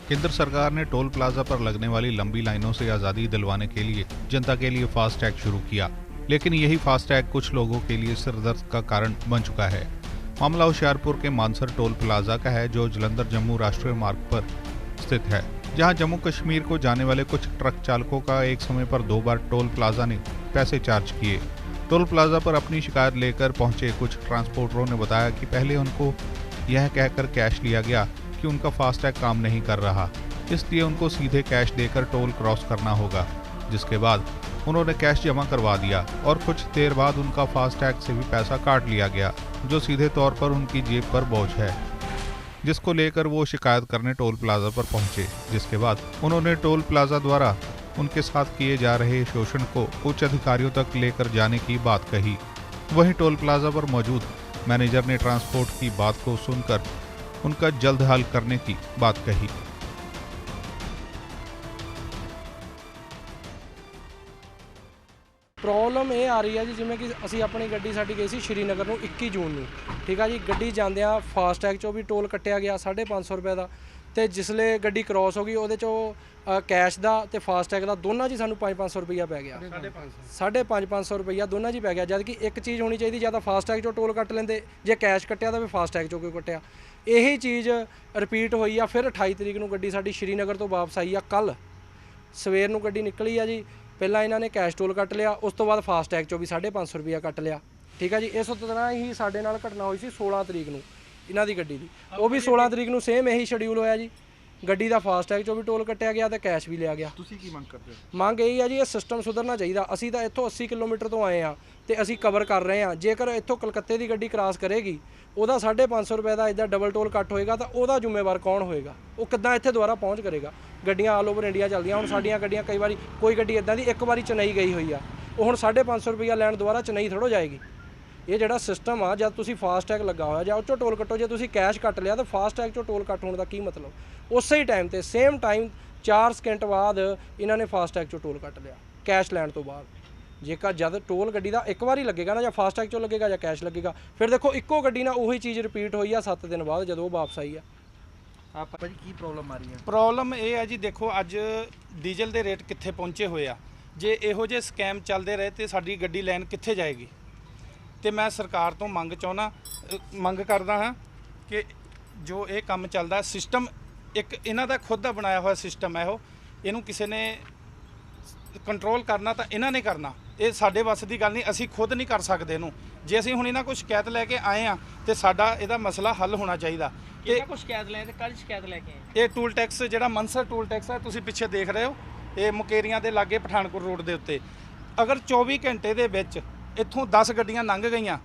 केंद्र सरकार ने टोल प्लाजा पर लगने वाली लंबी लाइनों से आज़ादी दिलवाने के लिए जनता के लिए फास्ट टैग शुरू किया, लेकिन यही फास्ट टैग कुछ लोगों के लिए सिरदर्द का कारण बन चुका है। मामला होशियारपुर के मानसर टोल प्लाजा का है, जो जलंधर जम्मू राष्ट्रीय मार्ग पर स्थित है, जहां जम्मू कश्मीर को जाने वाले कुछ ट्रक चालकों का एक समय पर 2 बार टोल प्लाजा ने पैसे चार्ज किए। टोल प्लाजा पर अपनी शिकायत लेकर पहुंचे कुछ ट्रांसपोर्टरों ने बताया कि पहले उनको यह कहकर कैश लिया गया कि उनका फास्टैग काम नहीं कर रहा, इसलिए उनको सीधे कैश देकर टोल क्रॉस करना होगा, जिसके बाद उन्होंने कैश जमा करवा दिया और कुछ देर बाद उनका फास्टैग से भी पैसा काट लिया गया, जो सीधे तौर पर उनकी जेब पर बोझ है, जिसको लेकर वो शिकायत करने टोल प्लाजा पर पहुंचे। जिसके बाद उन्होंने टोल प्लाजा द्वारा उनके साथ किए जा रहे शोषण को उच्च अधिकारियों तक लेकर जाने की बात कही। वहीं टोल प्लाजा पर मौजूद मैनेजर ने ट्रांसपोर्ट की बात को सुनकर उनका जल्द हल करने की बात कही। प्रॉब्लम ये आ रही है जी, जिमें कि असी अपनी गड्डी साडी गई सी श्रीनगर ਨੂੰ 21 ਜੂਨ ਨੂੰ, ठीक है जी। गड्डी ਜਾਂਦਿਆਂ फास्टैग चो भी टोल कट्टिया गया 550 रुपए का, तो जिसले गड्डी क्रॉस हो गई वो चो कैश का तो फास्टैग का दोनों जी सानू 500 रुपया पै गया, 550 रुपया दोनों जी पै गया। जबकि एक चीज़ होनी चाहिए, या तो फास्टैग चो टोल कट लेंदे, जे कैश कट्टिया तो फिर फास्टैग चो क्यों कट्टिया। यही चीज़ रिपीट हुई आ। फिर 28 तरीक ਨੂੰ गड्डी साडी श्रीनगर तो वापस आई आ। कल सवेर ਨੂੰ गड्डी निकली आ जी। ਪਹਿਲਾਂ ਇਹਨਾਂ ਨੇ ਕੈਸ਼ ਟੋਲ ਕੱਟ ਲਿਆ, ਉਸ ਤੋਂ ਬਾਅਦ ਫਾਸਟੈਗ ਚੋਂ ਵੀ 550 ਰੁਪਇਆ ਕੱਟ ਲਿਆ, ਠੀਕ ਹੈ ਜੀ। ਇਸ ਤਰ੍ਹਾਂ ਹੀ ਸਾਡੇ ਨਾਲ ਘਟਨਾ ਹੋਈ ਸੀ 16 ਤਰੀਕ ਨੂੰ ਇਹਨਾਂ ਦੀ ਗੱਡੀ ਦੀ, ਉਹ ਵੀ 16 ਤਰੀਕ ਨੂੰ ਸੇਮ ਇਹੀ ਸ਼ਡਿਊਲ ਹੋਇਆ ਜੀ। ਗੱਡੀ ਦਾ ਫਾਸਟੈਗ ਚੋਂ ਵੀ ਟੋਲ ਕੱਟਿਆ ਗਿਆ ਤੇ ਕੈਸ਼ ਵੀ ਲਿਆ ਗਿਆ। ਤੁਸੀਂ ਕੀ ਮੰਗ ਕਰਦੇ ਹੋ? ਮੰਗ ਇਹੀ ਆ ਜੀ, ਇਹ ਸਿਸਟਮ ਸੁਧਰਨਾ ਚਾਹੀਦਾ। ਅਸੀਂ ਤਾਂ ਇੱਥੋਂ 80 ਕਿਲੋਮੀਟਰ ਤੋਂ ਆਏ ਆ ਤੇ ਅਸੀਂ ਕਵਰ ਕਰ ਰਹੇ ਆ। ਜੇਕਰ ਇੱਥੋਂ ਕਲਕੱਤੇ ਦੀ ਗੱਡੀ ਕ੍ਰਾਸ ਕਰੇਗੀ, ਉਹਦਾ 550 ਰੁਪਏ ਦਾ ਇੱਦਾਂ ਡਬਲ ਟੋਲ ਕੱਟ ਹੋਏਗਾ, ਤਾਂ ਉਹਦਾ ਜ਼ਿੰਮੇਵਾਰ ਕੌਣ ਹੋਏਗਾ? ਉਹ ਕਿੱਦਾਂ ਇੱਥੇ ਦੁਬਾਰਾ ਪਹੁੰਚ ਕਰੇਗਾ? ਗੱਡੀਆਂ ਆਲ ਓਵਰ ਇੰਡੀਆ ਚੱਲਦੀਆਂ। ਹੁਣ ਸਾਡੀਆਂ ਗੱਡੀਆਂ ਕਈ ਵਾਰੀ ਕੋਈ ਗੱਡੀ ਇੱਦਾਂ ਦੀ ਇੱਕ ਵਾਰੀ ਚੇਨਈ ਗਈ ਹੋਈ ਆ, ਉਹ ਹੁਣ 550 ਰੁਪਇਆ ਲੈਣ ਦੁਬਾਰਾ ਚੇਨਈ ਥੋੜ੍ਹਾ ਜਾਏਗੀ। ਇਹ ਜਿਹੜਾ ਸਿਸਟਮ ਆ, ਜਦ ਤੁਸੀਂ ਫਾਸਟੈਗ ਲੱਗਾ ਹੋਇਆ ਜਾਂ ਉਹ 'ਚੋਂ ਟੋਲ ਕੱਟੋ, ਜੇ ਤੁਸੀਂ ਕੈਸ਼ ਕੱਟ ਲਿਆ ਤਾਂ ਫਾਸਟੈਗ 'ਚੋਂ ਟੋਲ ਕੱਟ ਹੋਣ ਦਾ ਕੀ ਮਤਲਬ? ਉਸੇ ਹੀ ਟਾਈਮ 'ਤੇ ਸੇਮ ਟਾਈਮ 4 ਸਕਿੰਟ ਬਾਅਦ ਇਹਨਾਂ ਨੇ ਫਾਸਟੈਗ 'ਚੋਂ ਟੋਲ ਕੱਟ ਲਿਆ ਕੈਸ਼ ਲੈਣ ਤੋਂ ਬਾਅਦ। ਜੇਕਰ ਜਦ ਟੋਲ ਗੱਡੀ ਦਾ ਇੱਕ ਵਾਰੀ ਲੱਗੇਗਾ ਨਾ, ਜਾਂ ਫਾਸਟੈਗ 'ਚੋਂ ਲੱਗੇਗਾ ਜਾਂ ਕੈਸ਼ ਲੱਗੇਗਾ, ਫਿਰ ਦੇਖੋ ਇੱਕੋ ਗੱਡੀ ਨਾਲ ਉਹੀ ਚੀਜ਼ ਰਿਪੀਟ ਹੋਈ ਆ 7 ਦਿਨ ਬਾਅਦ ਜਦੋਂ ਉਹ ਵਾਪਸ ਆਈ ਆ। ਆਪਾਂ ਜੀ ਕੀ ਪ੍ਰੋਬਲਮ ਆ ਰਹੀ ਹੈ? ਪ੍ਰੋਬਲਮ ਇਹ ਹੈ ਜੀ, ਦੇਖੋ ਅੱਜ ਡੀਜ਼ਲ ਦੇ ਰੇਟ ਕਿੱਥੇ ਪਹੁੰਚੇ ਹੋਏ ਆ। ਜੇ ਇਹੋ ਜਿਹੇ ਸਕੈਮ ਚੱਲਦੇ ਰਹੇ ਤੇ ਸਾਡੀ ਗੱਡੀ ਲੈਣ ਕਿੱਥੇ ਜਾਏਗੀ? ਤੇ ਮੈਂ ਸਰਕਾਰ ਤੋਂ ਮੰਗ ਕਰਦਾ ਹਾਂ ਕਿ ਜੋ ਇਹ ਕੰਮ ਚੱਲਦਾ ਸਿਸਟਮ, ਇੱਕ ਇਹਨਾਂ ਦਾ ਖੁਦ ਦਾ ਬਣਾਇਆ ਹੋਇਆ ਸਿਸਟਮ ਹੈ, ਇਹਨੂੰ ਕਿਸੇ ਨੇ ਕੰਟਰੋਲ ਕਰਨਾ ਤਾਂ ਇਹਨਾਂ ਨੇ ਕਰਨਾ। ਇਹ ਸਾਡੇ ਵੱਸ ਦੀ ਗੱਲ ਨਹੀਂ, ਅਸੀਂ ਖੁਦ ਨਹੀਂ ਕਰ ਸਕਦੇ ਇਹਨੂੰ। ਜੇ ਅਸੀਂ ਹੁਣ ਇਹਨਾਂ ਕੋਲ ਸ਼ਿਕਾਇਤ ਲੈ ਕੇ ਆਏ ਆ ਤੇ ਸਾਡਾ ਇਹਦਾ ਮਸਲਾ ਹੱਲ ਹੋਣਾ ਚਾਹੀਦਾ। ਇਹਨਾਂ ਕੋਲ ਸ਼ਿਕਾਇਤ ਲੈ ਤੇ ਕੱਲ ਸ਼ਿਕਾਇਤ ਲੈ ਕੇ ਆਏ। ਇਹ ਟੂਲ ਟੈਕਸ ਜਿਹੜਾ ਮਾਨਸਰ ਟੂਲ ਟੈਕਸ ਹੈ, ਤੁਸੀਂ ਪਿੱਛੇ ਦੇਖ ਰਹੇ ਹੋ, ਇਹ ਮੁਕੇਰੀਆਂ ਦੇ ਲਾਗੇ ਪਠਾਨਕੋਟ ਰੋਡ ਦੇ ਉੱਤੇ। ਅਗਰ 24 ਘੰਟੇ ਦੇ ਵਿੱਚ ਇੱਥੋਂ 10 ਗੱਡੀਆਂ ਲੰਘ ਗਈਆਂ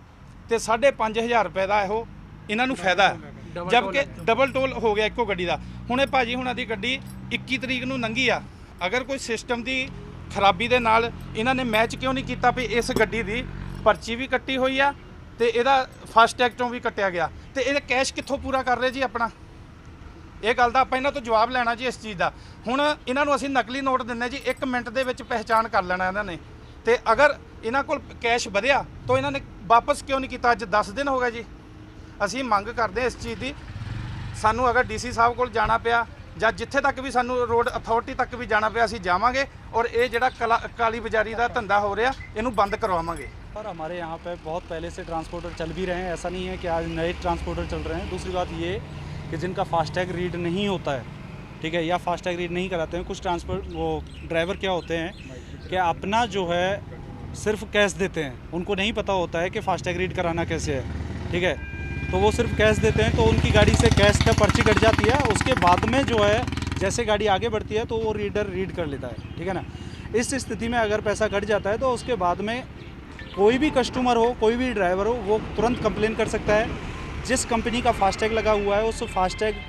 ਤੇ 5,500 ਰੁਪਏ ਦਾ ਇਹੋ ਇਹਨਾਂ ਨੂੰ ਫਾਇਦਾ ਹੈ, ਜਦਕਿ ਡਬਲ ਟੋਲ ਹੋ ਗਿਆ ਇੱਕੋ ਗੱਡੀ ਦਾ। ਹੁਣ ਇਹ ਭਾਜੀ ਹੁਣਾਂ ਦੀ ਗੱਡੀ 21 ਤਰੀਕ ਨੂੰ ਲੰਘੀ ਆ। ਅਗਰ ਕੋਈ ਸਿਸਟਮ ਦੀ ਖਰਾਬੀ ਦੇ ਨਾਲ ਇਹਨਾਂ ਨੇ ਮੈਚ ਕਿਉਂ ਨਹੀਂ ਕੀਤਾ ਵੀ ਇਸ ਗੱਡੀ ਦੀ ਪਰਚੀ ਵੀ ਕੱਟੀ ਹੋਈ ਆ ਤੇ ਇਹਦਾ ਫਾਸਟੈਗ ਚੋਂ ਵੀ ਕੱਟਿਆ ਗਿਆ, ਤੇ ਇਹਦਾ ਕੈਸ਼ ਕਿੱਥੋਂ ਪੂਰਾ ਕਰ ਰਹੇ ਜੀ ਆਪਣਾ? ਇਹ ਗੱਲ ਦਾ ਆਪਾਂ ਇਹਨਾਂ ਤੋਂ ਜਵਾਬ ਲੈਣਾ ਜੀ ਇਸ ਚੀਜ਼ ਦਾ। ਹੁਣ ਇਹਨਾਂ ਨੂੰ ਅਸੀਂ ਨਕਲੀ ਨੋਟ ਦਿੰਦੇ ਜੀ, 1 ਮਿੰਟ ਦੇ ਵਿੱਚ ਪਹਿਚਾਣ ਕਰ ਲੈਣਾ ਇਹਨਾਂ ਨੇ। ਤੇ ਅਗਰ ਇਹਨਾਂ ਕੋਲ ਕੈਸ਼ ਵਧਿਆ ਤਾਂ ਇਹਨਾਂ ਨੇ ਵਾਪਸ ਕਿਉਂ ਨਹੀਂ ਕੀਤਾ? ਅੱਜ 10 ਦਿਨ ਹੋ ਗਏ ਜੀ। ਅਸੀਂ ਮੰਗ ਕਰਦੇ ਇਸ ਚੀਜ਼ ਦੀ। ਸਾਨੂੰ ਅਗਰ ਡੀਸੀ ਸਾਹਿਬ ਕੋਲ ਜਾਣਾ ਪਿਆ ਜਾਂ ਜਿੱਥੇ ਤੱਕ ਵੀ ਸਾਨੂੰ ਰੋਡ ਅਥਾਰਟੀ ਤੱਕ ਵੀ ਜਾਣਾ ਪਿਆ, ਅਸੀਂ ਜਾਵਾਂਗੇ ਔਰ ਇਹ ਜਿਹੜਾ ਕਾਲੀ ਬਾਜ਼ਾਰੀ ਦਾ ਧੰਦਾ ਹੋ ਰਿਹਾ ਇਹਨੂੰ ਬੰਦ ਕਰਵਾਵਾਂਗੇ। और हमारे यहाँ पे बहुत पहले से ट्रांसपोर्टर चल भी रहे हैं, ऐसा नहीं है कि आज नए ट्रांसपोर्टर चल रहे हैं। दूसरी बात ये कि जिनका फास्टैग रीड नहीं होता है, ठीक है, या फास्टैग रीड नहीं कराते हैं, कुछ ट्रांसपोर्ट वो ड्राइवर क्या होते हैं कि अपना जो है सिर्फ कैश देते हैं, उनको नहीं पता होता है कि फास्टैग रीड कराना कैसे है, ठीक है। तो वो सिर्फ कैश देते हैं, तो उनकी गाड़ी से कैश का पर्ची कट जाती है। उसके बाद में जो है जैसे गाड़ी आगे बढ़ती है तो वो रीडर रीड कर लेता है, ठीक है ना। इस स्थिति में अगर पैसा कट जाता है तो उसके बाद में कोई भी कस्टमर हो, कोई भी ड्राइवर हो, वो तुरंत कंप्लेन कर सकता है। जिस कंपनी का फास्टैग लगा हुआ है उस फास्टैग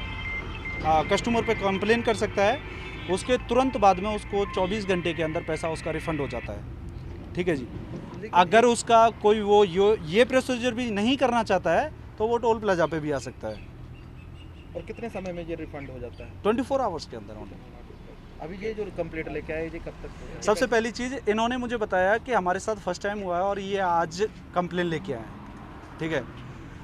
कस्टमर पे कंप्लेन कर सकता है। उसके तुरंत बाद में उसको 24 घंटे के अंदर पैसा उसका रिफ़ंड हो जाता है, ठीक है जी। अगर उसका कोई वो ये प्रोसीजर भी नहीं करना चाहता है तो वो टोल प्लाजा पे भी आ सकता है। और कितने समय में ये रिफंड हो जाता है? 24 आवर्स के अंदर होने। अभी ये जो कंप्लीट लेके आए, ये कब तक होगा? सबसे पहली चीज़ इन्होंने मुझे बताया कि हमारे साथ फर्स्ट टाइम हुआ है और ये आज कंप्लेन लेके आए हैं, ठीक है।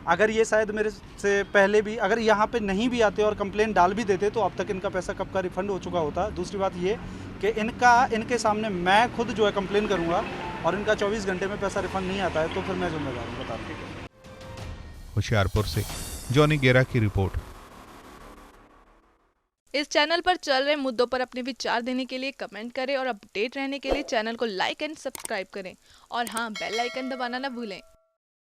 अगर ये शायद मेरे से पहले भी अगर यहाँ पे नहीं भी आते और कंप्लेन डाल भी देते तो अब तक इनका पैसा कब का रिफंड हो चुका होता। दूसरी बात ये कि इनके सामने मैं खुद जो है कंप्लेन करूँगा और इनका 24 घंटे में पैसा रिफंड नहीं आता है तो फिर मैं जिम्मेदार हूँ, बता रहा हूँ। होशियारपुर से जॉनी गेरा की रिपोर्ट। इस चैनल पर चल रहे मुद्दों पर अपने विचार देने के लिए कमेंट करें और अपडेट रहने के लिए चैनल को लाइक एंड सब्सक्राइब करें और हाँ, बेल आइकन दबाना ना भूलें।